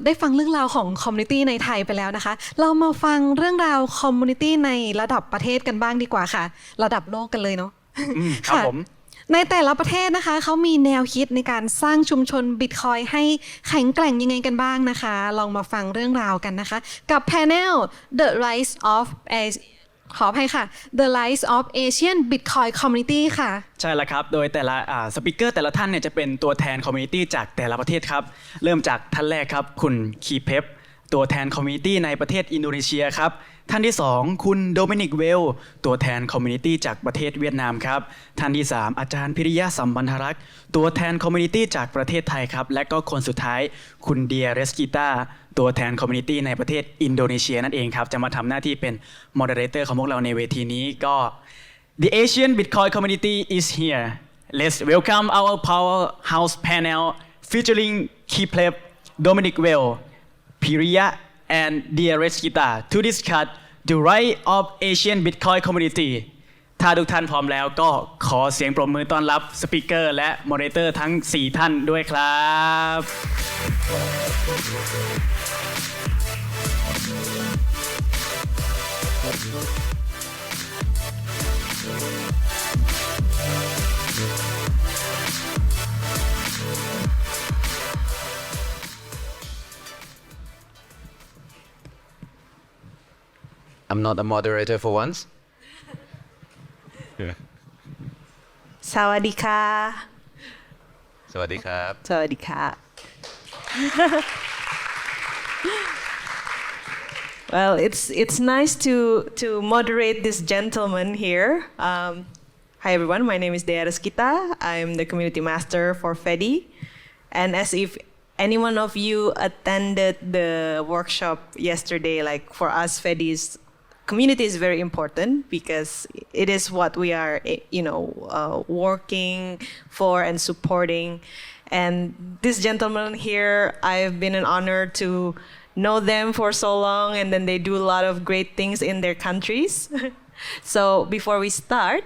ได้ฟังเรื่องราวของคอมมูนิตี้ในไทยไปแล้วนะคะเรามาฟังเรื่องราวคอมมูนิตี้ในระดับประเทศกันบ้างดีกว่าค่ะระดับโลกกันเลยเนาะครับผมในแต่ละประเทศนะคะเขามีแนวคิดในการสร้างชุมชนบิตคอยให้แข็งแกร่งยังไงกันบ้างนะคะลองมาฟังเรื่องราวกันนะคะกับแพนเนล The Rise of ขออภัยค่ะ The Rise of Asian Bitcoin Community ค่ะใช่แล้วครับโดยแต่ละสปีกเกอร์แต่ละท่านเนี่ยจะเป็นตัวแทนคอมมูนิตี้จากแต่ละประเทศครับเริ่มจากท่านแรกครับคุณคีเพปตัวแทนคอมมูนิตี้ในประเทศอินโดนีเซียครับท่านที่2คุณโดมินิกเวลตัวแทนคอมมูนิตี้จากประเทศเวียดนามครับท่านที่3อาจารย์พิริยะสัมพันธรักษ์ตัวแทนคอมมูนิตี้จากประเทศไทยครับและก็คนสุดท้ายคุณเดียเรสกิตาตัวแทนคอมมูนิตี้ในประเทศอินโดนีเซียนั่นเองครับจะมาทำหน้าที่เป็นโมเดเลเตอร์ของพวกเราในเวทีนี้ก็ The Asian Bitcoin Community is here. Let's welcome our powerhouse panel featuring Keypleb, Dominik Weil, Piriya, and Dia Reskita to discuss the rise of Asian Bitcoin Community. ถ้าทุกท่านพร้อมแล้วก็ขอเสียงปรบมือต้อนรับสปีกเกอร์และโมเดเลเตอร์ทั้ง 4 ท่านด้วยครับ I'm not a moderator for once. Sawadika. Sawadika. Sawadika. Well, it's nice to moderate this gentleman here. Hi everyone, my name is Dea Reskita. I'm the community master for FEDI. And as if any one of you attended the workshop yesterday, like for us, FEDI's community is very important because it is what we are, working for and supporting. And this gentleman here, I've been an honor to know them for so long, and then they do a lot of great things in their countries. So before we start,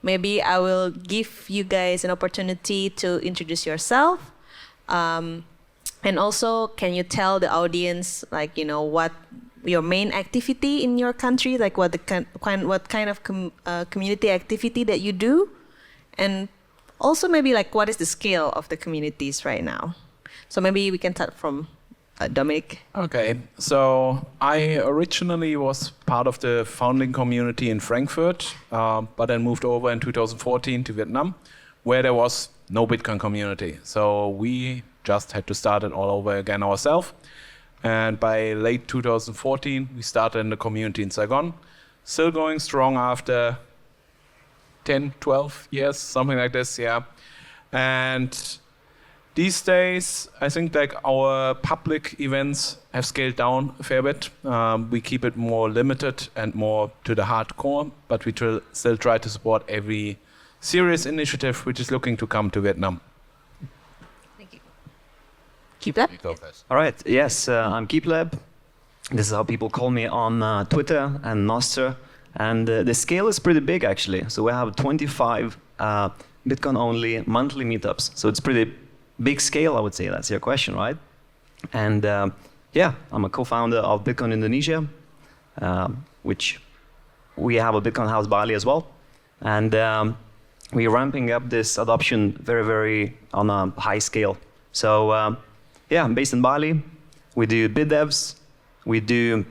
maybe I will give you guys an opportunity to introduce yourself. And also, can you tell the audience, what your main activity in your country, like what kind of community activity that you do, and also maybe like what is the scale of the communities right now. So maybe we can start from Dominik. Okay, so I originally was part of the founding community in Frankfurt, but then moved over in 2014 to Vietnam, where there was no Bitcoin community. So we just had to start it all over again ourselves. And by late 2014, we started in the community in Saigon, still going strong after 10, 12 years, something like this, yeah. And these days, I think like our public events have scaled down a fair bit. We keep it more limited and more to the hardcore, but we still try to support every serious initiative which is looking to come to Vietnam. Keypleb? All right, yes, I'm Keypleb. This is how people call me on Twitter and Nostr. And the scale is pretty big, actually. So we have 25 Bitcoin-only monthly meetups. So it's pretty big scale, I would say. That's your question, right? And yeah, I'm a co-founder of Bitcoin Indonesia, which we have a Bitcoin House Bali as well. And we're ramping up this adoption very, very on a high scale. So yeah, I'm based in Bali. We do bid devs, we do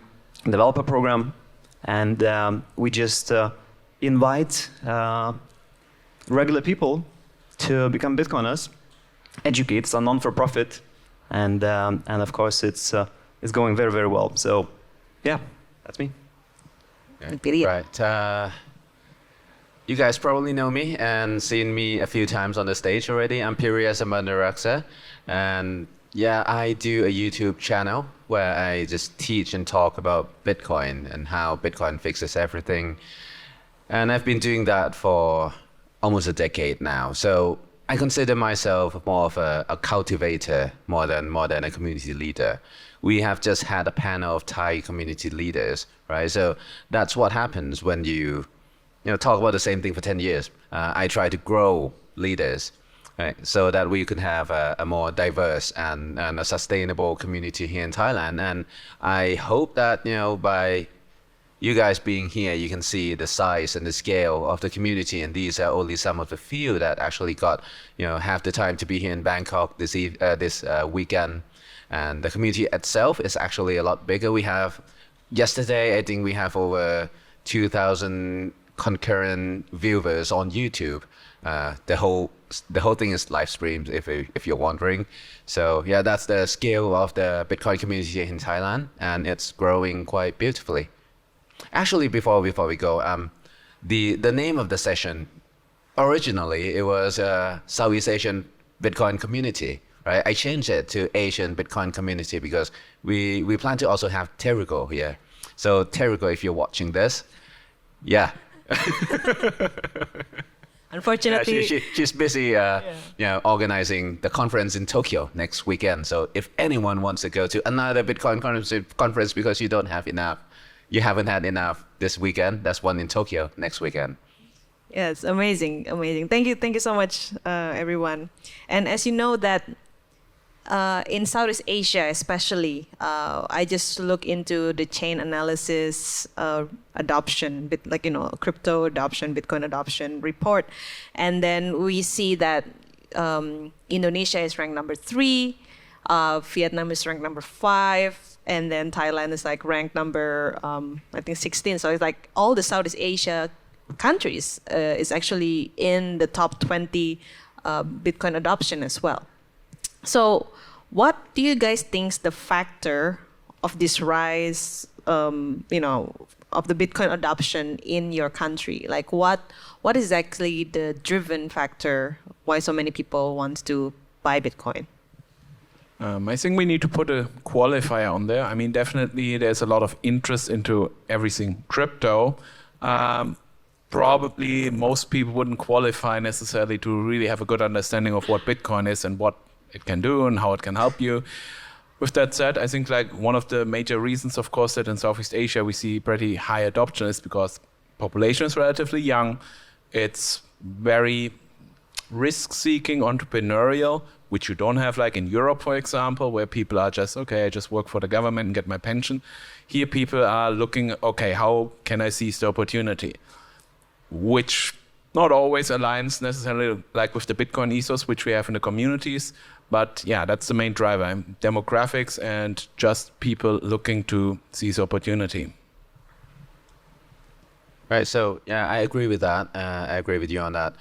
developer program, and we just invite regular people to become Bitcoiners, educate. It's a non-for-profit, and of course it's going very, very well. So yeah, that's me. Okay. Right. You guys probably know me and seen me a few times on the stage already. I'm Piriya Samandaraksa, and yeah, I do a YouTube channel where I just teach and talk about Bitcoin and how Bitcoin fixes everything. And I've been doing that for almost a decade now. So I consider myself more of a cultivator more than a community leader. We have just had a panel of Thai community leaders, right? So that's what happens when you talk about the same thing for 10 years. I try to grow leaders. right? So that we could have a more diverse and a sustainable community here in Thailand. And I hope that, by you guys being here, you can see the size and the scale of the community. And these are only some of the few that actually got, have the time to be here in Bangkok this weekend. And the community itself is actually a lot bigger. Yesterday, I think we have over 2,000 concurrent viewers on YouTube. The whole thing is live streamed if you're wondering. So yeah, that's the scale of the Bitcoin community in Thailand, and it's growing quite beautifully. Actually, before we go, the name of the session, originally it was Southeast Asian Bitcoin community, right? I changed it to Asian Bitcoin community because we plan to also have Terrigo here. So Terrigo, if you're watching this, yeah. Unfortunately, she's busy, organizing the conference in Tokyo next weekend. So if anyone wants to go to another Bitcoin conference because you haven't had enough this weekend, that's one in Tokyo next weekend. yes, amazing. Thank you so much, everyone. And as you know that in Southeast Asia, especially, I just look into the chain analysis adoption, crypto adoption, Bitcoin adoption report, and then we see that Indonesia is ranked number 3, Vietnam is ranked number 5, and then Thailand is ranked number I think 16. So it's all the Southeast Asia countries is actually in the top 20 Bitcoin adoption as well. So what do you guys think is the factor of this rise, of the Bitcoin adoption in your country? What is actually the driven factor why so many people want to buy Bitcoin? I think we need to put a qualifier on there. I mean, definitely there's a lot of interest into everything crypto. Probably most people wouldn't qualify necessarily to really have a good understanding of what Bitcoin is and what it can do and how it can help you. With that said, I think one of the major reasons, of course, that in Southeast Asia we see pretty high adoption is because population is relatively young. It's very risk-seeking, entrepreneurial, which you don't have in Europe, for example, where people are just, okay, I just work for the government and get my pension. Here people are looking, okay, how can I seize the opportunity? Which not always aligns necessarily with the Bitcoin ethos, which we have in the communities. But yeah, that's the main driver, demographics and just people looking to seize opportunity. Right, so yeah, I agree with that. I agree with you on that.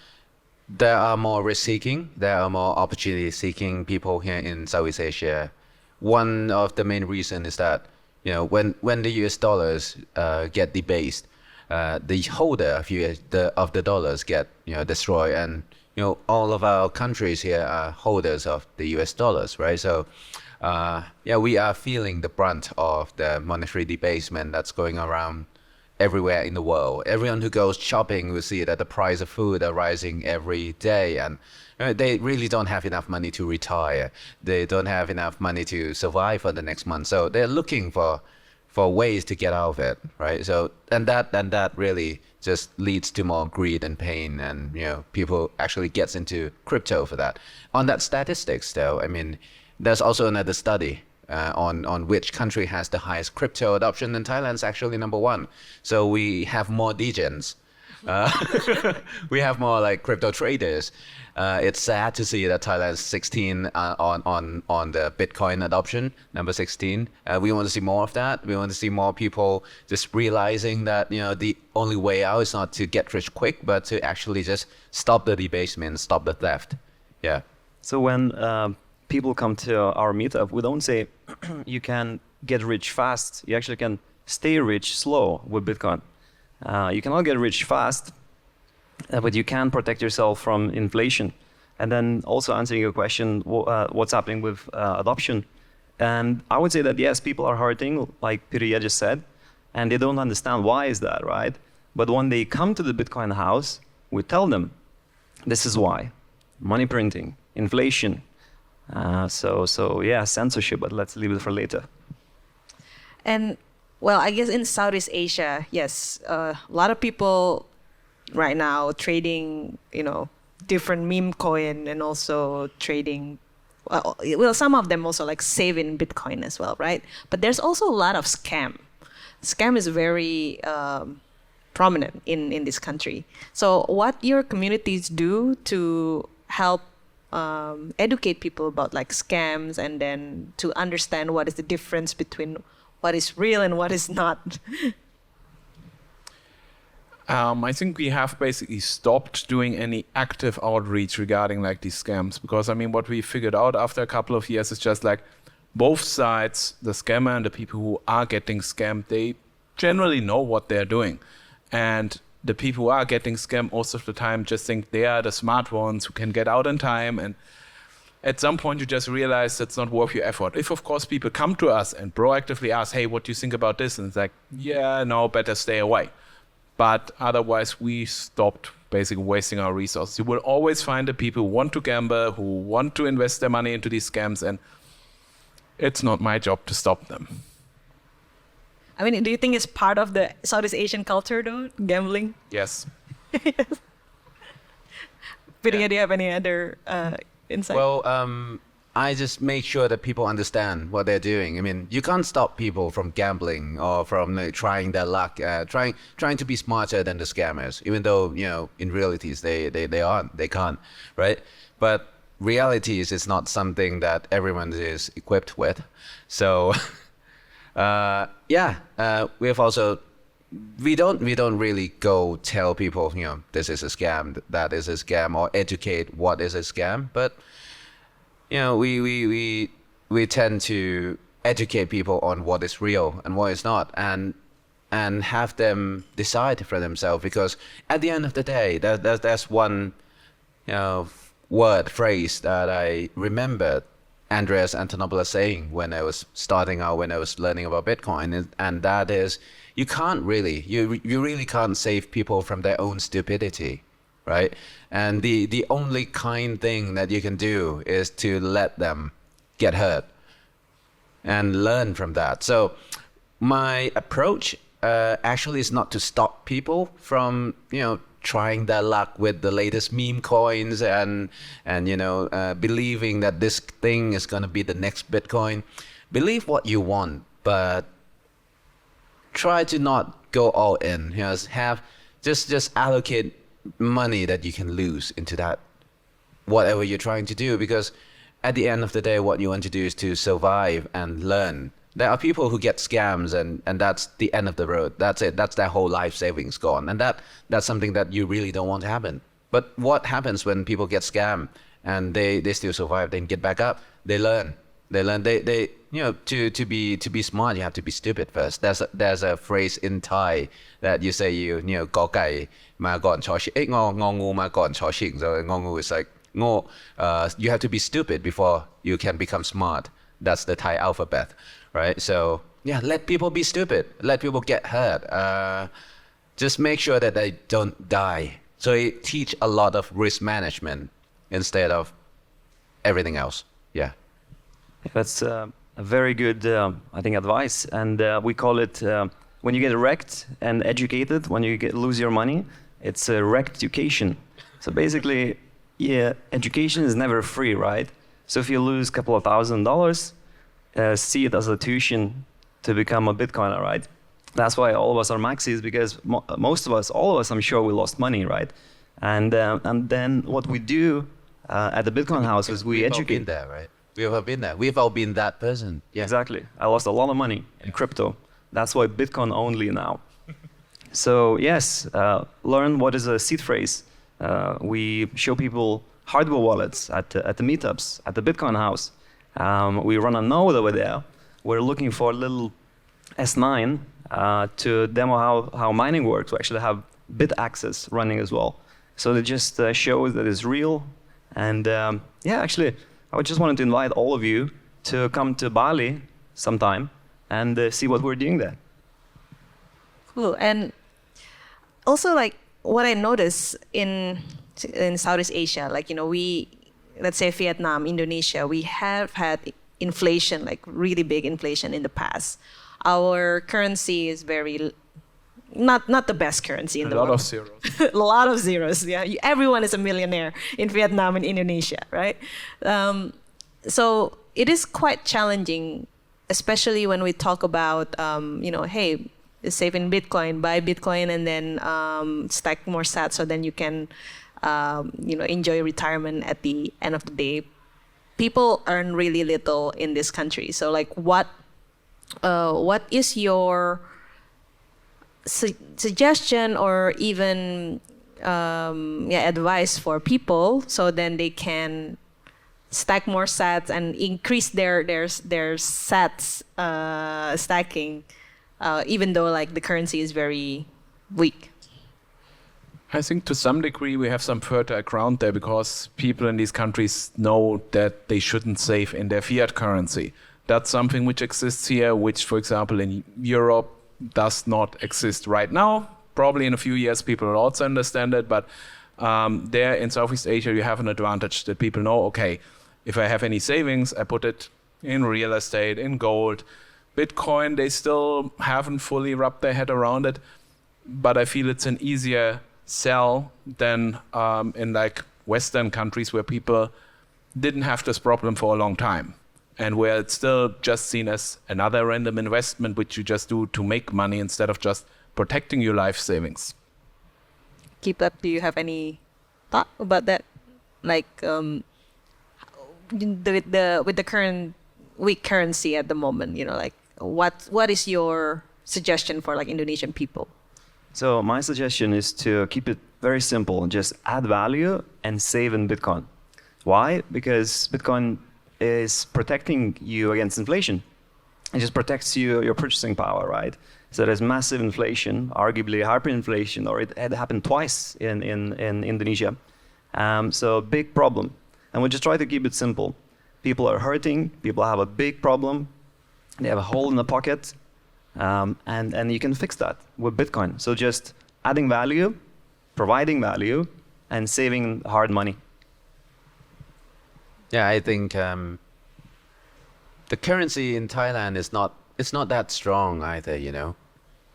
There are more risk-seeking, there are more opportunity-seeking people here in Southeast Asia. One of the main reasons is that, when the US dollars get debased, the holder of the dollars get destroyed, and all of our countries here are holders of the US dollars, right? So we are feeling the brunt of the monetary debasement that's going around everywhere in the world. Everyone who goes shopping will see that the price of food are rising every day, and they really don't have enough money to retire. They don't have enough money to survive for the next month, so they're looking for ways to get out of it, right? So and that really just leads to more greed and pain, and people actually gets into crypto for that. On that statistics though, I mean, there's also another study on which country has the highest crypto adoption, and Thailand's actually number 1. So we have more degens. We have more crypto traders. It's sad to see that Thailand's 16 on the Bitcoin adoption, number 16. We want to see more of that. We want to see more people just realizing that the only way out is not to get rich quick, but to actually just stop the debasement, stop the theft. Yeah. So when people come to our meetup, we don't say you can get rich fast. You actually can stay rich slow with Bitcoin. You cannot get rich fast, but you can protect yourself from inflation. And then also answering your question, what's happening with adoption. And I would say that yes, people are hurting, like Piriya just said, and they don't understand why is that, right? But when they come to the Bitcoin house, we tell them, this is why. Money printing, inflation. So yeah, censorship, but let's leave it for later. And well, I guess in Southeast Asia, yes, a lot of people right now trading, different meme coin and also trading. Well, some of them also like save in Bitcoin as well, right? But there's also a lot of scam. Scam is very prominent in this country. So what your communities do to help educate people about like scams and then to understand what is the difference between what is real and what is not? I think we have basically stopped doing any active outreach regarding like these scams, because I mean what we figured out after a couple of years is just like both sides, the scammer and the people who are getting scammed, they generally know what they're doing. And the people who are getting scammed most of the time just think they are the smart ones who can get out in time, and at some point you just realize that's not worth your effort. If of course people come to us and proactively ask, hey, what do you think about this? And it's like, yeah, no, better stay away. But otherwise we stopped basically wasting our resources. You will always find the people who want to gamble, who want to invest their money into these scams, and it's not my job to stop them. I mean, do you think it's part of the Southeast Asian culture though, gambling? Yes. Piriya, do you have any other insight? Well, I just make sure that people understand what they're doing. I mean, you can't stop people from gambling or from trying their luck, trying to be smarter than the scammers, even though, you know, in realities they aren't, they can't, right? But reality is it's not something that everyone is equipped with. So, we've also, we don't really go tell people, you know, this is a scam, that is a scam, or educate what is a scam, but you know, we tend to educate people on what is real and what is not, and have them decide for themselves. Because at the end of the day, there's one, you know, phrase that I remember Andreas Antonopoulos saying when I was starting out, when I was learning about Bitcoin, and that is, you can't really, you really can't save people from their own stupidity. Right? And the only kind thing that you can do is to let them get hurt and learn from that. So my approach actually is not to stop people from, you know, trying their luck with the latest meme coins and you know, believing that this thing is going to be the next Bitcoin. Believe what you want, but try to not go all in. You know, just allocate money that you can lose into that, whatever you're trying to do, because at the end of the day, what you want to do is to survive and learn. There are people who get scams and that's the end of the road. That's it. That's their whole life savings gone. And that's something that you really don't want to happen. But what happens when people get scammed and they still survive, they get back up, they learn. They you know, to be smart, you have to be stupid first. There's a phrase in Thai that you say, you know, กอไก่มาก่อนชอชิงงองูมาก่อนชอชิง. So งองู is like โง่ you have to be stupid before you can become smart. That's the Thai alphabet, right? So yeah, let people be stupid. Let people get hurt. Just make sure that they don't die. So it teach a lot of risk management instead of everything else. Yeah. That's a very good, I think, advice. And we call it, when you get wrecked and educated, when you lose your money, it's a wrecked education. So basically, yeah, education is never free, right? So if you lose a couple of $1,000s, see it as a tuition to become a Bitcoiner, right? That's why all of us are maxis, because most of us, all of us, I'm sure we lost money, right? And then what we do at the Bitcoin house is we educate. We've all been there, right? We've all been there. We've all been that person. Yeah. Exactly. I lost a lot of money in crypto. That's why Bitcoin only now. So yes, learn what is a seed phrase. We show people hardware wallets at the meetups, at the Bitcoin house. We run a node over there. We're looking for a little S9 to demo how mining works. We actually have bit access running as well. So it just shows that it's real. And yeah, actually, I just wanted to invite all of you to come to Bali sometime and see what we're doing there. Cool. And also, like, what I noticed in Southeast Asia, like, you know, let's say Vietnam, Indonesia, we have had inflation, like really big inflation in the past. Our currency is very not the best currency in A the lot world. of zeros. A lot of zeros. Yeah, everyone is a millionaire in Vietnam and Indonesia, right? So it is quite challenging, especially when we talk about, hey, save in Bitcoin, buy Bitcoin, and then stack more sats, so then you can, enjoy retirement at the end of the day. People earn really little in this country. So, like, what is your suggestion or even advice for people so then they can stack more sats and increase their sats stacking, even though like the currency is very weak? I think to some degree we have some fertile ground there because people in these countries know that they shouldn't save in their fiat currency. That's something which exists here, which, for example, in Europe does not exist right now. Probably in a few years people will also understand it, but there in Southeast Asia you have an advantage that people know, okay, if I have any savings, I put it in real estate, in gold. Bitcoin, they still haven't fully wrapped their head around it, but I feel it's an easier sell than in like Western countries where people didn't have this problem for a long time and where it's still just seen as another random investment which you just do to make money instead of just protecting your life savings. Keypleb, do you have any thought about that? Like with the current weak currency at the moment, like what is your suggestion for like Indonesian people? So my suggestion is to keep it very simple. Just add value and save in Bitcoin. Why? Because Bitcoin is protecting you against inflation. It just protects your purchasing power, right? So there's massive inflation, arguably hyperinflation, or it had happened twice in Indonesia. So big problem. And we just try to keep it simple. People are hurting, people have a big problem, they have a hole in the pocket, and you can fix that with Bitcoin. So just adding value, providing value, and saving hard money. Yeah, I think the currency in Thailand is not that strong either,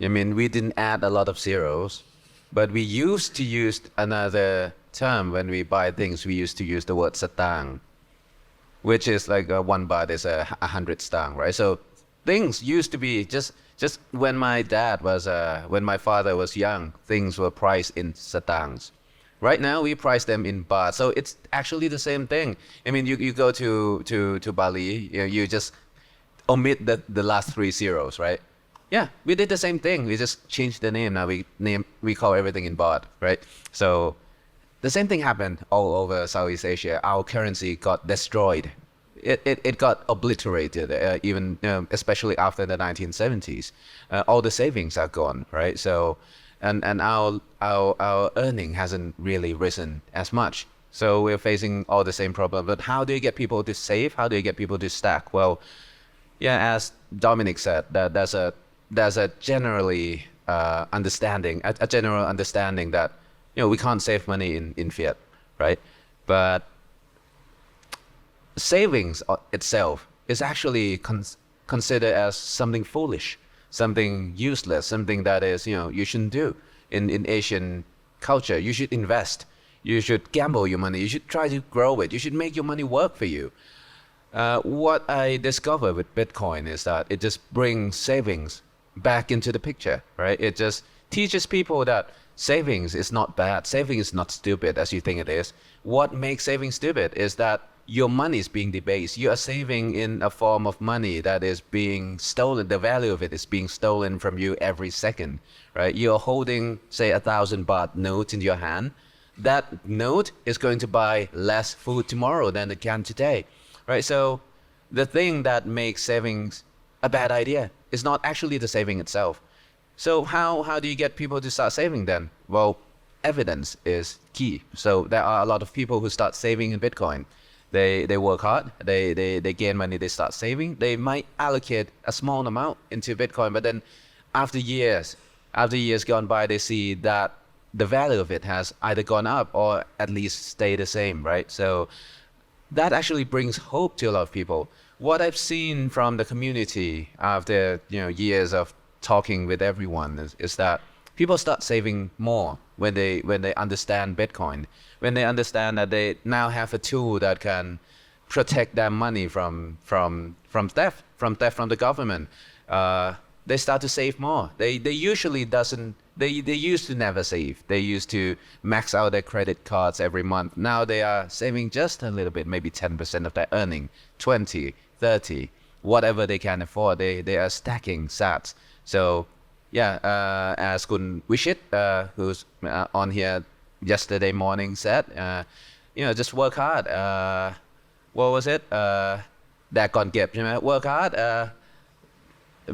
I mean, we didn't add a lot of zeros, but we used to use another term when we buy things. We used to use the word satang, which is like 1 baht is 100 stang, right? So things used to be just when my father was young, things were priced in satangs. Right now we price them in baht, so it's actually the same thing. I mean, you go to Bali, you just omit the last 3 zeros, right? Yeah, we did the same thing. We just changed the name. Now we call everything in baht, right? So the same thing happened all over Southeast Asia. Our currency got destroyed. It got obliterated, even especially after the 1970s. All the savings are gone, right? So, and our earning hasn't really risen as much. So we're facing all the same problem. But how do you get people to save? How do you get people to stack? Well, yeah, as Dominik said, that there's a generally understanding, a general understanding that we can't save money in fiat, right? But savings itself is actually considered as something foolish, something useless, something that is you shouldn't do in Asian culture. You should invest. You should gamble your money. You should try to grow it. You should make your money work for you. What I discovered with Bitcoin is that it just brings savings back into the picture, right? It just teaches people that savings is not bad. Saving is not stupid as you think it is. What makes saving stupid is that your money is being debased. You are saving in a form of money that is being stolen. The value of it is being stolen from you every second, right? You're holding, say, 1,000 baht note in your hand. That note is going to buy less food tomorrow than it can today, right? So the thing that makes savings a bad idea is not actually the saving itself. So how do you get people to start saving then? Well, evidence is key. So there are a lot of people who start saving in Bitcoin. They work hard, they gain money, they start saving. They might allocate a small amount into Bitcoin, but then after years gone by, they see that the value of it has either gone up or at least stay the same, right? So that actually brings hope to a lot of people. What I've seen from the community after years of talking with everyone is that people start saving more when they understand Bitcoin, when they understand that they now have a tool that can protect their money from theft from the government. They start to save more. They usually doesn't. They used to never save. They used to max out their credit cards every month. Now they are saving just a little bit, maybe 10% of their earning, 20, 30, whatever they can afford. They are stacking sats. So yeah, as Kun Wishit, who's on here yesterday morning said, just work hard. What was it? แดกก่อนเก็บใช่ไหม Work hard.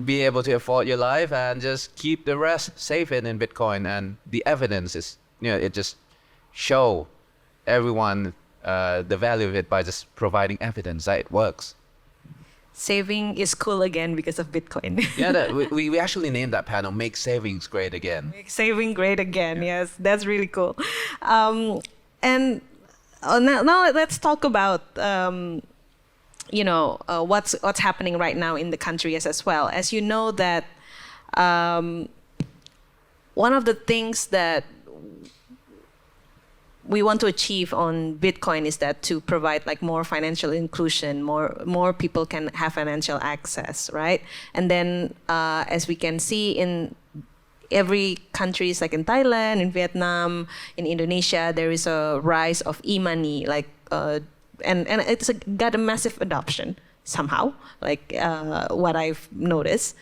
Be able to afford your life and just keep the rest safe in Bitcoin. And the evidence is, it just show everyone the value of it by just providing evidence that it works. Saving is cool again because of Bitcoin. We actually named that panel "Make Savings Great Again." Make saving great again. Yes, that's really cool. And now let's talk about what's happening right now in the country as well. As you know that one of the things that we want to achieve on Bitcoin is that to provide like more financial inclusion, more people can have financial access, right? And then as we can see in every countries like in Thailand, in Vietnam, in Indonesia, there is a rise of e-money, like and it's got a massive adoption somehow, like what I've noticed.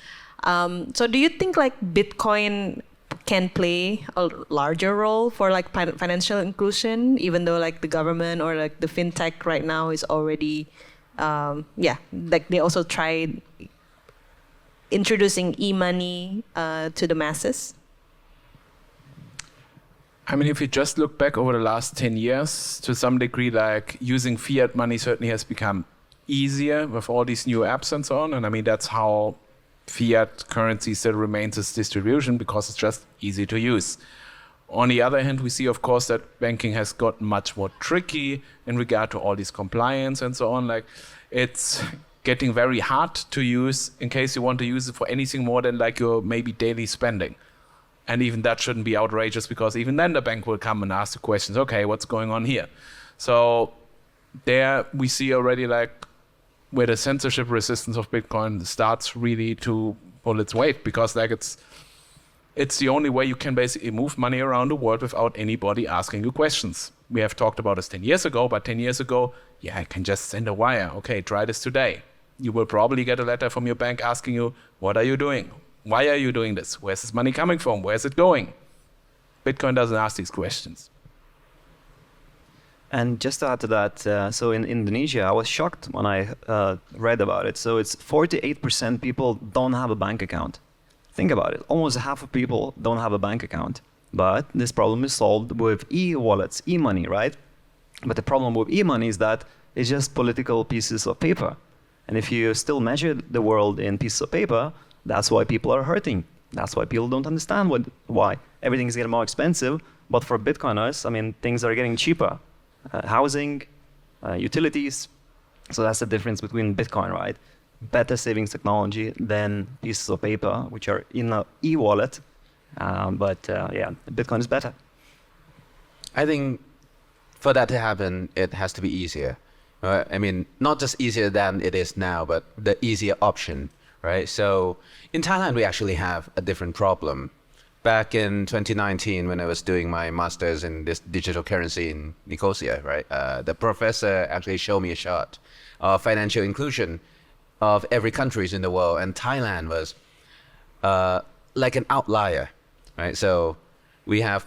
So do you think like Bitcoin can play a larger role for like financial inclusion, even though like the government or like the fintech right now is already, like they also tried introducing e-money to the masses? I mean, if you just look back over the last 10 years, to some degree, like using fiat money certainly has become easier with all these new apps and so on. And I mean, that's how fiat currency still remains its distribution, because it's just easy to use. On the other hand, we see, of course, that banking has gotten much more tricky in regard to all these compliance and so on. Like, it's getting very hard to use in case you want to use it for anything more than like your maybe daily spending. And even that shouldn't be outrageous, because even then the bank will come and ask the questions, okay, what's going on here? So there we see already like where the censorship resistance of Bitcoin starts really to pull its weight, because like it's the only way you can basically move money around the world without anybody asking you questions. We have talked about this 10 years ago, but 10 years ago, I can just send a wire. Okay, try this today. You will probably get a letter from your bank asking you, what are you doing? Why are you doing this? Where's this money coming from? Where's it going? Bitcoin doesn't ask these questions. And just to add to that, so in Indonesia, I was shocked when I read about it. So it's 48% people don't have a bank account. Think about it. Almost half of people don't have a bank account. But this problem is solved with e-wallets, e-money, right? But the problem with e-money is that it's just political pieces of paper. And if you still measure the world in pieces of paper, that's why people are hurting. That's why people don't understand why everything is getting more expensive. But for Bitcoiners, I mean, things are getting cheaper. Housing, utilities. So that's the difference between Bitcoin, right? Better savings technology than pieces of paper, which are in an e-wallet. But Bitcoin is better. I think for that to happen, it has to be easier. I mean, not just easier than it is now, but the easier option, right? So in Thailand, we actually have a different problem. Back in 2019, when I was doing my master's in this digital currency in Nicosia, right? The professor actually showed me a chart of financial inclusion of every countries in the world, and Thailand was like an outlier, right? So we have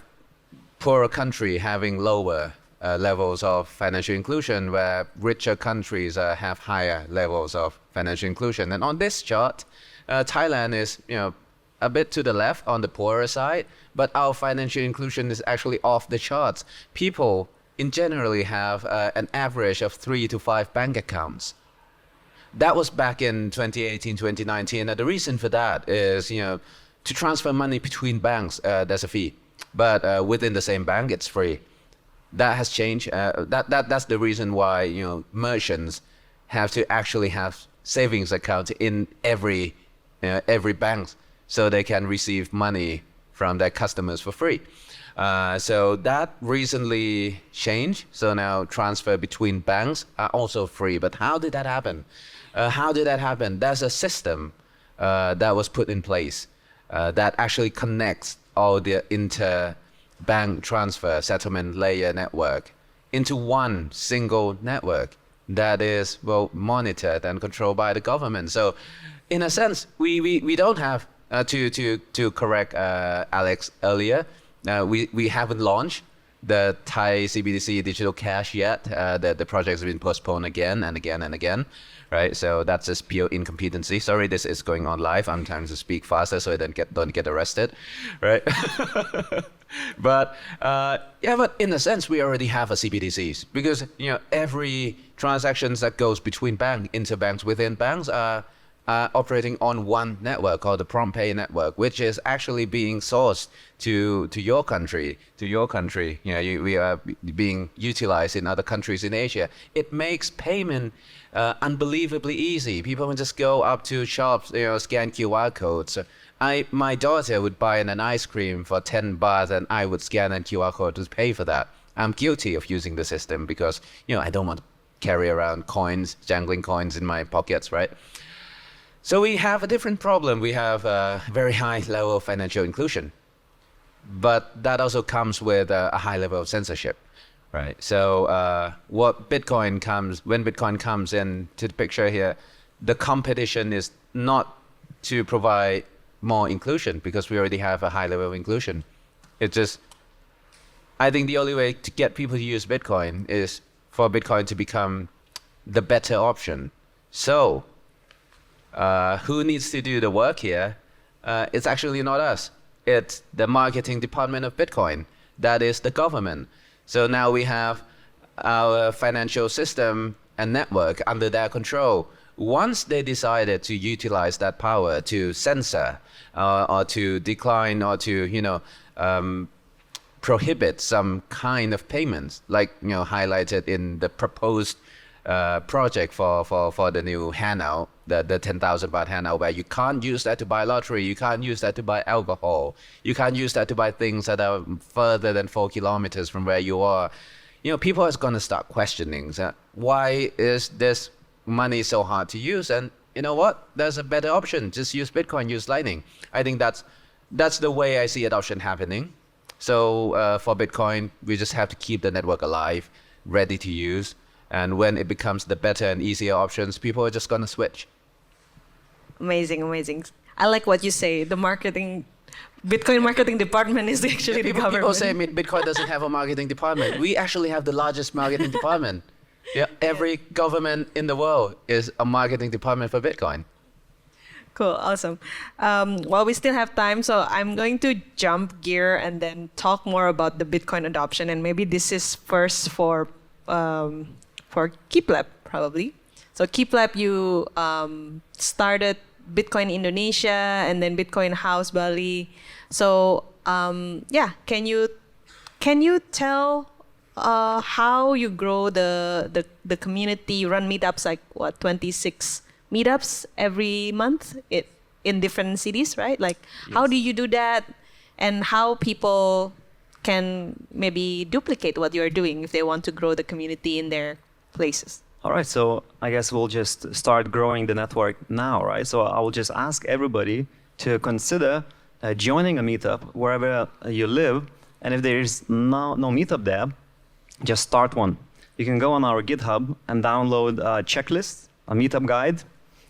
poorer country having lower levels of financial inclusion, where richer countries have higher levels of financial inclusion. And on this chart, Thailand is, a bit to the left on the poorer side, but our financial inclusion is actually off the charts. People in generally have an average of 3 to 5 bank accounts. That was back in 2018, 2019. And the reason for that is, to transfer money between banks, there's a fee, but within the same bank, it's free. That has changed. That's the reason why merchants have to actually have savings accounts in every bank, so they can receive money from their customers for free. So that recently changed. So now transfer between banks are also free. But how did that happen? There's a system that was put in place that actually connects all the inter-bank transfer settlement layer network into one single network that is monitored and controlled by the government. So in a sense, we don't have to correct Alex earlier. We haven't launched the Thai CBDC digital cash yet. The project has been postponed again and again and again, right? So that's just pure incompetency. Sorry, this is going on live. I'm trying to speak faster so I don't get arrested, right? But but in a sense, we already have a CBDCs because every transactions that goes between interbanks within banks are operating on one network called the Prompt Pay network, which is actually being sourced to your country. We are being utilized in other countries in Asia. It makes payment unbelievably easy. People can just go up to shops, scan QR codes. My daughter would buy an ice cream for 10 baht and I would scan a QR code to pay for that. I'm guilty of using the system because, I don't want to carry around jangling coins in my pockets, right? So we have a different problem. We have a very high level of financial inclusion, but that also comes with a high level of censorship, right? So when Bitcoin comes into the picture here, the competition is not to provide more inclusion because we already have a high level of inclusion. I think the only way to get people to use Bitcoin is for Bitcoin to become the better option. So who needs to do the work here? It's actually not us. It's the marketing department of Bitcoin. That is the government. So now we have our financial system and network under their control. Once they decided to utilize that power to censor or to decline or to prohibit some kind of payments, like highlighted in the proposed project for the new handout, the 10,000 baht handout, where you can't use that to buy lottery, you can't use that to buy alcohol, you can't use that to buy things that are further than 4 kilometers from where you are. People are going to start questioning why is this money so hard to use? And you know what? There's a better option. Just use Bitcoin, use Lightning. I think that's the way I see adoption happening. So for Bitcoin, we just have to keep the network alive, ready to use. And when it becomes the better and easier options, people are just going to switch. Amazing. I like what you say. The Bitcoin marketing department is actually the government. People say Bitcoin doesn't have a marketing department. We actually have the largest marketing department. Yeah, every government in the world is a marketing department for Bitcoin. Cool, awesome. Well, we still have time, so I'm going to jump gear and then talk more about the Bitcoin adoption. And maybe this is first for Keypleb, probably. So Keypleb, you started Bitcoin Indonesia and then Bitcoin House Bali. So can you tell how you grow the community? You run meetups, like 26 meetups every month in different cities, right? Like, yes. How do you do that, and how people can maybe duplicate what you're doing if they want to grow the community in their places? All right, so I guess we'll just start growing the network now, right? So I will just ask everybody to consider joining a meetup wherever you live, and if there is no meetup there, just start one. You can go on our GitHub and download a checklist, a meetup guide.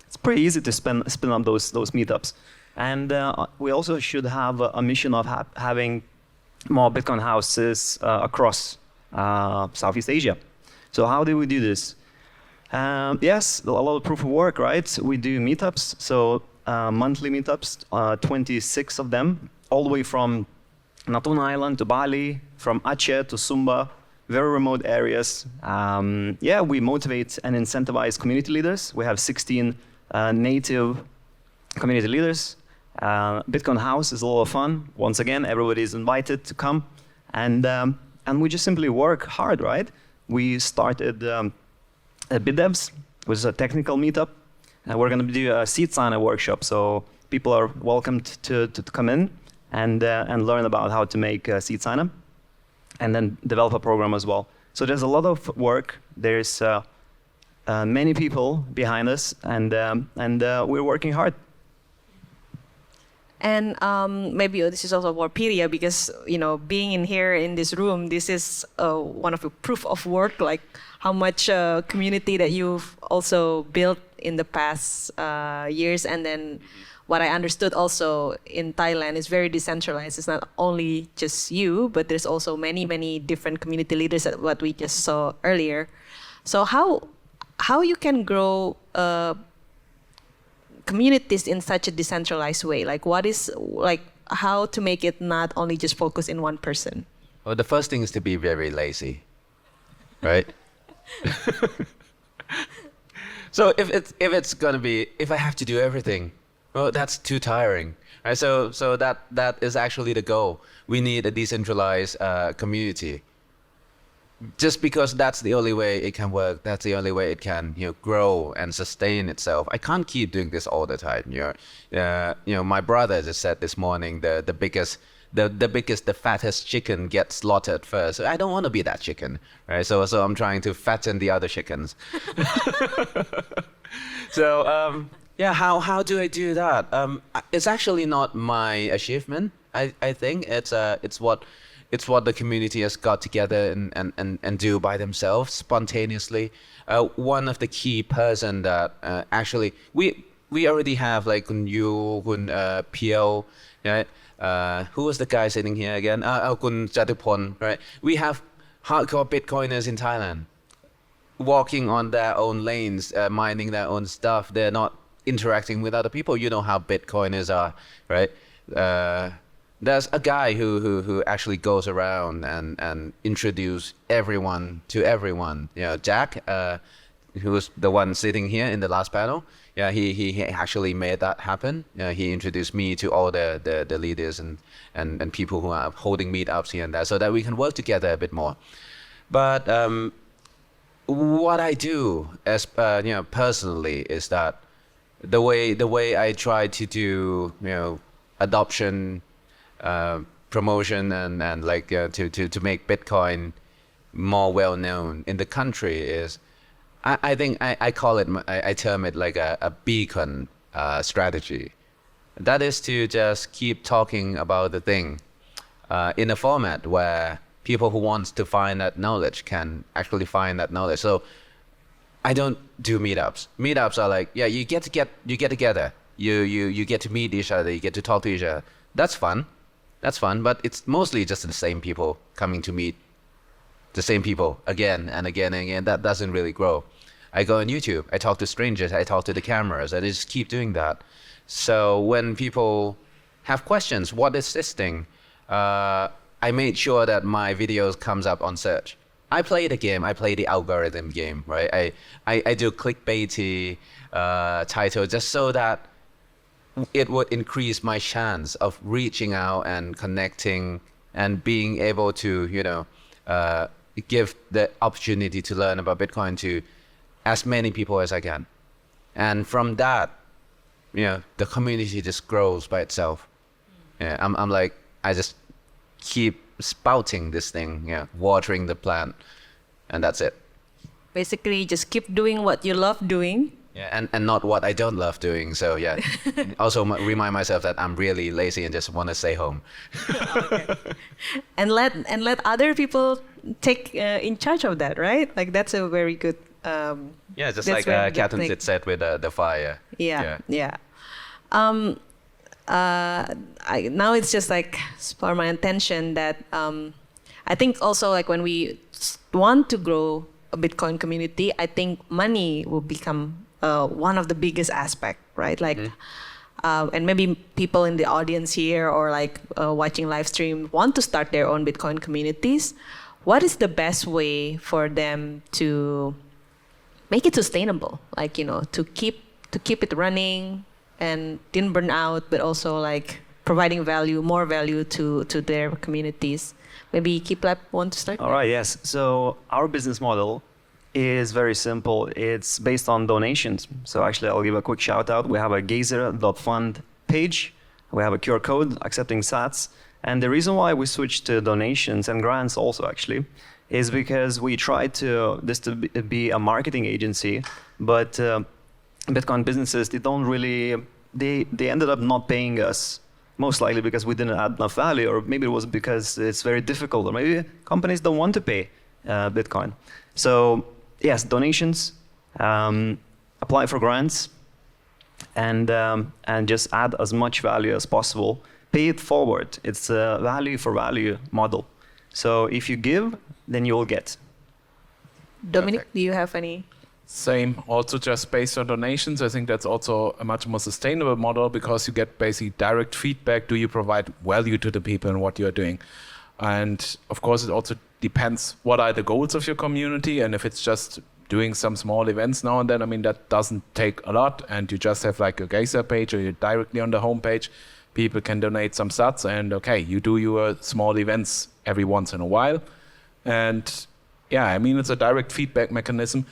It's pretty easy to spin up those meetups. And we also should have a mission of having more Bitcoin houses across Southeast Asia. So how do we do this? Yes, a lot of proof of work, right? We do meetups, so monthly meetups, 26 of them, all the way from Natuna Island to Bali, from Aceh to Sumba, very remote areas. We motivate and incentivize community leaders. We have 16 native community leaders. Bitcoin House is a lot of fun. Once again, everybody is invited to come. And we just simply work hard, right? We started BitDevs, which was a technical meetup. And we're going to do a seed signer workshop. So people are welcomed to come in and learn about how to make seed sign-up, and then develop a program as well. So there's a lot of work. There's many people behind us, and we're working hard. And maybe this is also for Piriya, because being in here in this room, this is one of the proof of work, like how much community that you've also built in the past years. And then what I understood also in Thailand is very decentralized. It's not only just you, but there's also many different community leaders that what we just saw earlier. So how you can grow communities in such a decentralized way? Like what is how to make it not only just focus in one person? Well, the first thing is to be very lazy, right? So if I have to do everything, well, that's too tiring, right? So that is actually the goal. We need a decentralized community. Just because that's the only way it can work, that's the only way it can grow and sustain itself. I can't keep doing this all the time. My brother just said this morning the fattest chicken gets slaughtered first. I don't want to be that chicken, right? So I'm trying to fatten the other chickens. So how do I do that? It's actually not my achievement. I think it's what the community has got together and do by themselves spontaneously. One of the key person that actually we already have, like Kun Yu, Kun Pio, right? Who was the guy sitting here again? Kun Jatupon, right? We have hardcore Bitcoiners in Thailand, walking on their own lanes, minding their own stuff. They're not interacting with other people. You know how Bitcoiners are, right? There's a guy who actually goes around and introduce everyone to everyone. Jack, who was the one sitting here in the last panel. Yeah, he actually made that happen. He introduced me to all the leaders and people who are holding meetups here and there, so that we can work together a bit more. But what I do as personally is that the way I try to do adoption, promotion and like to make Bitcoin more well known in the country is, I think I call it, I term it like a beacon strategy. That is to just keep talking about the thing in a format where people who want to find that knowledge can actually find that knowledge. So I don't do meetups. Meetups are like, you get together, you get to meet each other, you get to talk to each other. That's fun, but it's mostly just the same people coming to meet the same people again and again and again. That doesn't really grow. I go on YouTube, I talk to strangers, I talk to the cameras, and I just keep doing that. So when people have questions, what is this thing? I made sure that my videos comes up on search. I play the game, I play the algorithm game, right? I do clickbaity title just so that it would increase my chance of reaching out and connecting and being able to, give the opportunity to learn about Bitcoin to as many people as I can. And from that, the community just grows by itself. Yeah, I'm like, I just keep spouting this thing, watering the plant, and that's it. Basically, just keep doing what you love doing. Yeah, and not what I don't love doing. So yeah, also remind myself that I'm really lazy and just want to stay home. Okay. And let other people take in charge of that, right? Like that's a very good. Just like Captain Sid said with the fire. Yeah. Now it's just like for my intention that I think also like when we want to grow a Bitcoin community, I think money will become one of the biggest aspect, right? Like, and maybe people in the audience here or like watching live stream want to start their own Bitcoin communities. What is the best way for them to make it sustainable? Like, to keep it running and didn't burn out, but also like providing more value to their communities. Maybe Keypleb want to start? All right, yes. So our business model is very simple. It's based on donations. So actually, I'll give a quick shout out. We have a gazer.fund page. We have a QR code accepting sats. And the reason why we switched to donations and grants also actually is because we tried to be a marketing agency, but Bitcoin businesses, they ended up not paying us, most likely because we didn't add enough value, or maybe it was because it's very difficult, or maybe companies don't want to pay Bitcoin. So yes, donations, apply for grants, and just add as much value as possible. Pay it forward. It's a value for value model. So if you give, then you will get. Dominic, do you have any? Same, also just based on donations. I think that's also a much more sustainable model because you get basically direct feedback. Do you provide value to the people in what you're doing? And of course, it also depends what are the goals of your community. And if it's just doing some small events now and then, I mean, that doesn't take a lot. And you just have like a Geyser page or you're directly on the homepage. People can donate some sats and okay, you do your small events every once in a while. And yeah, I mean, it's a direct feedback mechanism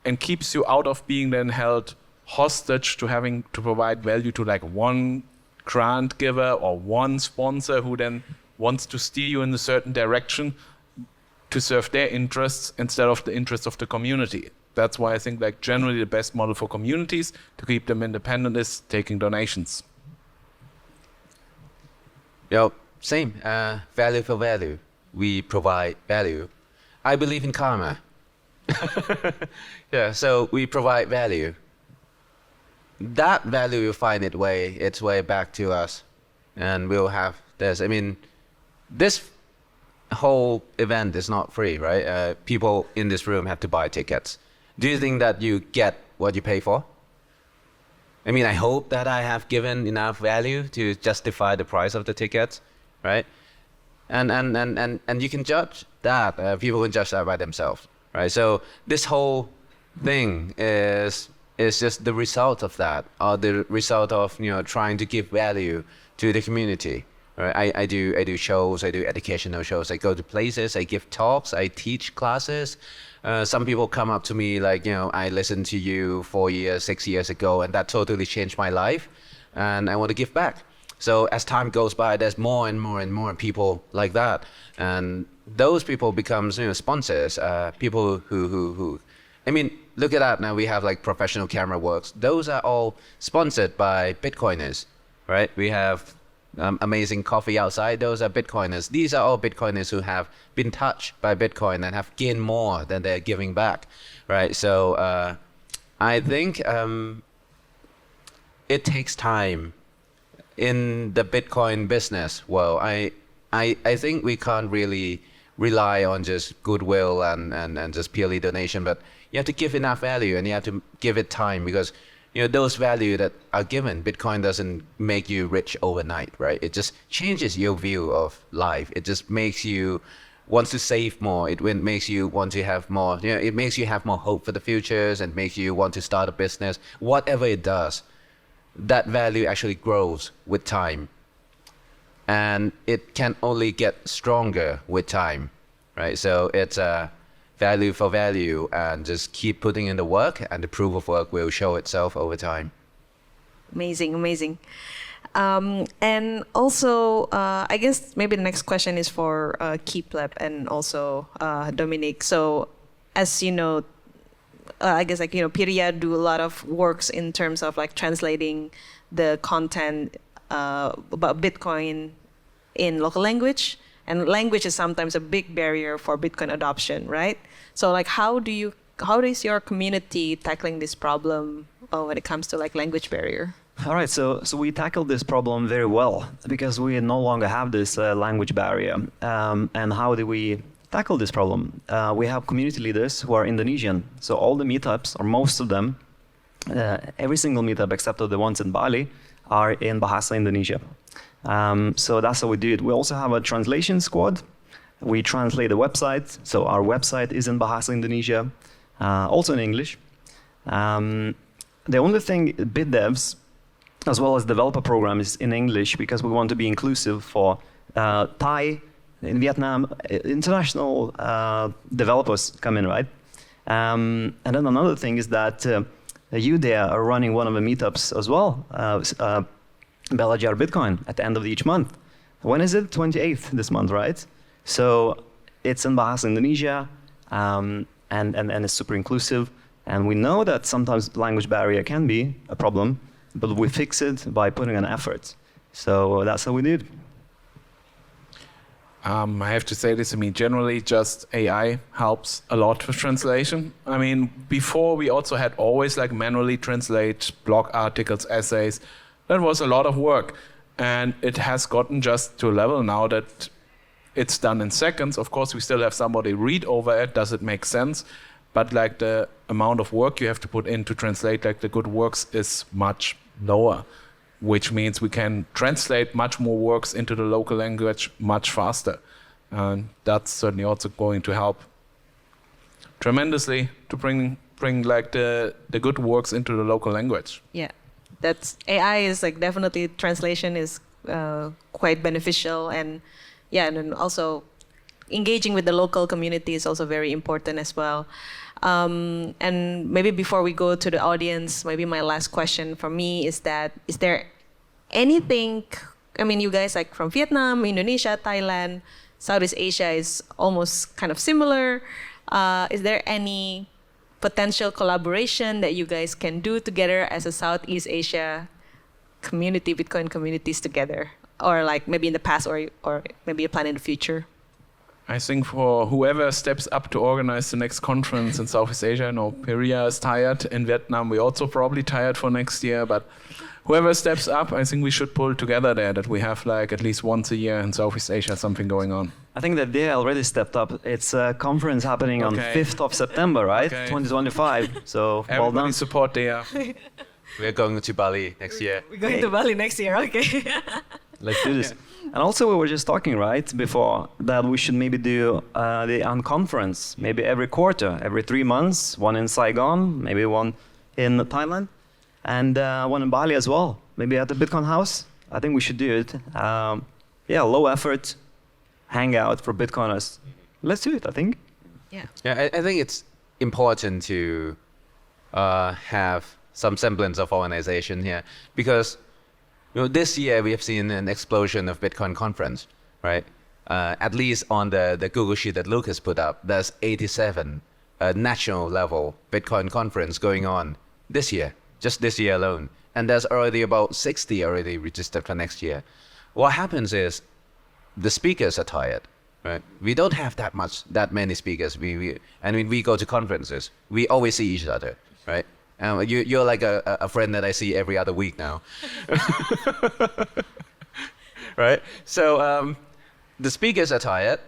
and keeps you out of being then held hostage to having to provide value to like one grant giver or one sponsor who then wants to steer you in a certain direction to serve their interests instead of the interests of the community. That's why I think like generally the best model for communities to keep them independent is taking donations. Yo, same. Value for value. We provide value. I believe in karma. Yeah, so we provide value. That value will find its way back to us, and we'll have this. I mean, this whole event is not free, right? People in this room have to buy tickets. Do you think that you get what you pay for? I mean, I hope that I have given enough value to justify the price of the tickets, right? And you can judge that. People can judge that by themselves, right? So this whole thing is just the result of that, or the result of trying to give value to the community. Right? I do shows, I do educational shows. I go to places, I give talks, I teach classes. Some people come up to me like, I listened to you 4 years, 6 years ago, and that totally changed my life, and I want to give back. So as time goes by, there's more and more and more people like that, and those people becomes sponsors. People who, I mean, look at that. Now we have like professional camera works. Those are all sponsored by Bitcoiners, right? We have amazing coffee outside. Those are Bitcoiners. These are all Bitcoiners who have been touched by Bitcoin and have gained more than they're giving back, right? So I think it takes time in the Bitcoin business. Well, I think we can't really rely on just goodwill and just purely donation, but you have to give enough value and you have to give it time, because those value that are given, Bitcoin doesn't make you rich overnight, right? It just changes your view of life. It just makes you want to save more. It makes you want to have more, it makes you have more hope for the futures and makes you want to start a business. Whatever it does, that value actually grows with time. And it can only get stronger with time, right? So it's a value for value, and just keep putting in the work, and the proof of work will show itself over time. Amazing, amazing. And also, I guess maybe the next question is for Keypleb and also Dominik. So, as you know, I guess Piriya do a lot of works in terms of like translating the content about Bitcoin in local language. And language is sometimes a big barrier for Bitcoin adoption, right? So like how is your community tackling this problem when it comes to like language barrier? All right, so we tackled this problem very well because we no longer have this language barrier. And how do we tackle this problem? We have community leaders who are Indonesian. So all the meetups, or most of them, every single meetup except for the ones in Bali, are in Bahasa Indonesia. So that's how we do it. We also have a translation squad. We translate the website. So our website is in Bahasa Indonesia, also in English. The only thing, BitDevs, as well as developer program, is in English because we want to be inclusive for Thai, in Vietnam, international developers come in, right? And then another thing is that you there are running one of the meetups as well. Belajar Bitcoin at the end of each month. When is it? 28th this month, right? So it's in Bahasa Indonesia, and it's super inclusive. And we know that sometimes language barrier can be a problem, but we fix it by putting an effort. So that's how we did. I have to say this, generally just AI helps a lot with translation. Before we also had always manually translate blog articles, essays. That was a lot of work. And it has gotten just to a level now that it's done in seconds. Of course, we still have somebody read over it. Does it make sense? But the amount of work you have to put in to translate the good works is much lower, which means we can translate much more works into the local language much faster. And that's certainly also going to help tremendously to bring the good works into the local language. Yeah, that's AI is definitely translation is quite beneficial, and then also engaging with the local community is also very important as well. And maybe before we go to the audience, maybe my last question for me is there anything, you guys from Vietnam, Indonesia, Thailand, Southeast Asia is almost kind of similar. Is there any potential collaboration that you guys can do together as a Southeast Asia community, Bitcoin communities together? Or maybe in the past or maybe a plan in the future? I think for whoever steps up to organize the next conference in Southeast Asia, I know Piriya is tired. In Vietnam, we're also probably tired for next year. But whoever steps up, I think we should pull together there, that we have at least once a year in Southeast Asia something going on. I think that they already stepped up. It's a conference happening on 5th of September, right? 2025. So well done. Support there. We're going to Bali next year. We're going to Bali next year, okay. Let's do this. And also we were just talking, right, before that we should maybe do the conference, maybe every quarter, every 3 months, one in Saigon, maybe one in Thailand, and one in Bali as well, maybe at the Bitcoin house. I think we should do it. Low effort, hangout for Bitcoiners. Let's do it, I think. Yeah. Yeah, I think it's important to have some semblance of organization here, because this year we have seen an explosion of Bitcoin conference, right? At least on the Google Sheet that Lucas put up, there's 87 national level Bitcoin conference going on this year, just this year alone. And there's already about 60 already registered for next year. What happens is the speakers are tired, right? We don't have that many speakers. We go to conferences, we always see each other, right? You're like a friend that I see every other week now. Right? So the speakers are tired.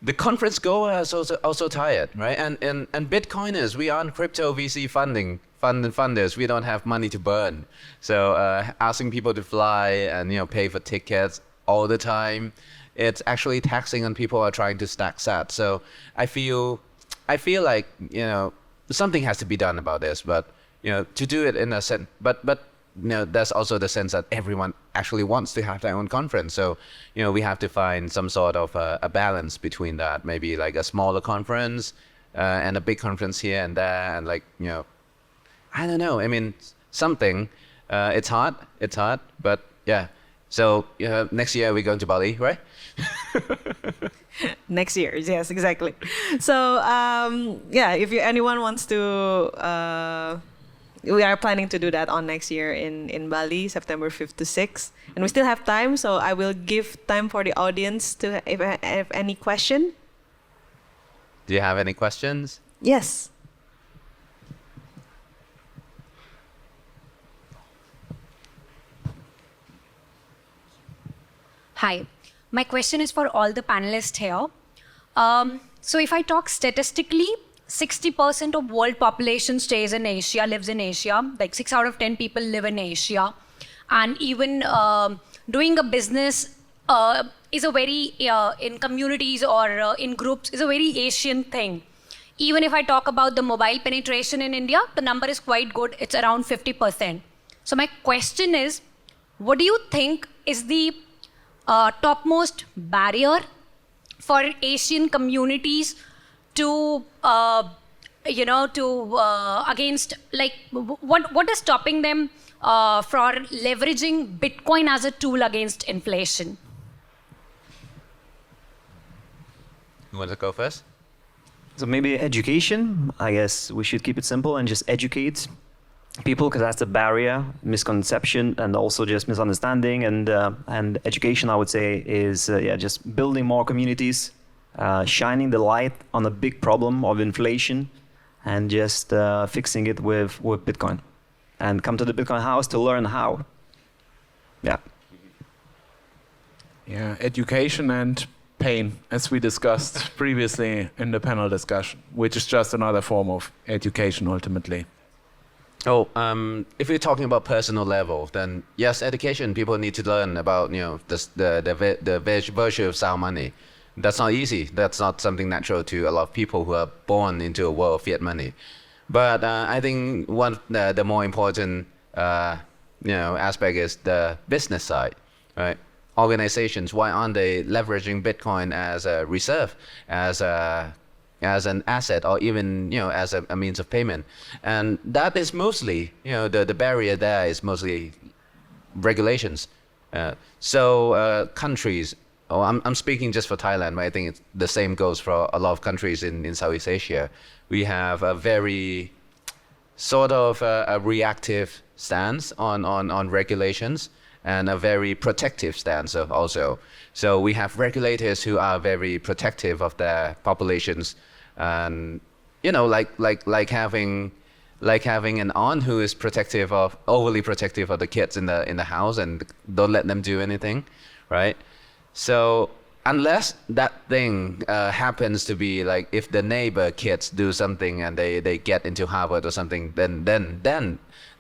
The conference goers are also tired, right? And Bitcoiners, we aren't crypto VC funders. We don't have money to burn. So asking people to fly and pay for tickets all the time, it's actually taxing on people who are trying to stack sats. So I feel like something has to be done about this, but to do it in a sense, but there's also the sense that everyone actually wants to have their own conference. So, we have to find some sort of a balance between that, maybe like a smaller conference and a big conference here and there, and I don't know. Something. It's hard, but yeah. So next year we're going to Bali, right? Next year, yes, exactly. So if anyone wants to. We are planning to do that on next year in Bali, September 5th to 6th. And we still have time, so I will give time for the audience to if any question. Do you have any questions? Yes. Hi. My question is for all the panelists here. So if I talk statistically, 60% of world population stays in Asia, lives in Asia. 6 out of 10 people live in Asia. And even doing a business is a very, in communities or in groups, is a very Asian thing. Even if I talk about the mobile penetration in India, the number is quite good. It's around 50%. So my question is, what do you think is the topmost barrier for Asian communities to, against, what is stopping them for leveraging Bitcoin as a tool against inflation? You want to go first? So maybe education. I guess we should keep it simple and just educate people because that's the barrier, misconception, and also just misunderstanding. And education, I would say, is just building more communities, shining the light on a big problem of inflation, and just fixing it with Bitcoin. And come to the Bitcoin house to learn how. Yeah. Yeah, education and pain, as we discussed previously in the panel discussion, which is just another form of education ultimately. Oh, if we're talking about personal level, then yes, education. People need to learn about the virtue of sound money. That's not easy. That's not something natural to a lot of people who are born into a world of fiat money. But I think one the more important aspect is the business side, right? Organizations, why aren't they leveraging Bitcoin as a reserve, as an asset, or even as a means of payment? And that is mostly the barrier there is mostly regulations. Countries. I'm speaking just for Thailand, but I think the same goes for a lot of countries in Southeast Asia. We have a very sort of a reactive stance on regulations, and a very protective stance also. So we have regulators who are very protective of their populations, and like having an aunt who is overly protective of the kids in the house and don't let them do anything, right? So unless that thing happens to be like if the neighbor kids do something and they get into Harvard or something, then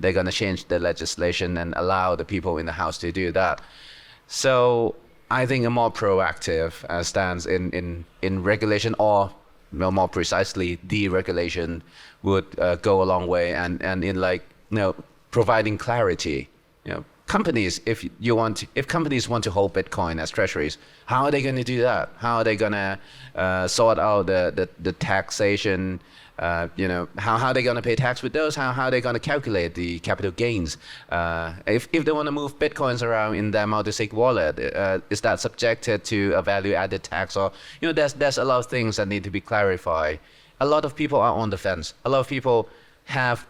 they're going to change the legislation and allow the people in the house to do that. So I think a more proactive stance in regulation, or more precisely deregulation, would go a long way, and in providing clarity. Companies, if companies want to hold Bitcoin as treasuries, how are they going to do that? How are they going to sort out the taxation? How are they going to pay tax with those? How are they going to calculate the capital gains? If they want to move Bitcoins around in their multi-sig wallet, is that subjected to a value-added tax? Or there's a lot of things that need to be clarified. A lot of people are on the fence. A lot of people have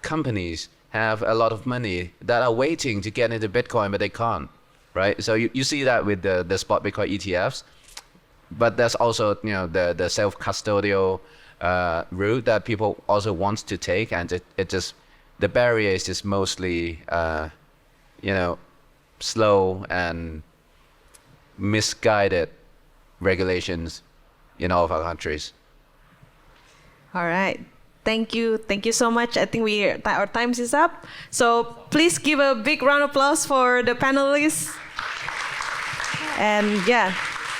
a lot of money that are waiting to get into Bitcoin, but they can't, right? So you see that with the spot Bitcoin ETFs, but there's also the self-custodial route that people also want to take, and the barrier is just mostly slow and misguided regulations in all of our countries. All right. Thank you so much. I think our time is up. So please give a big round of applause for the panelists. And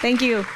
thank you.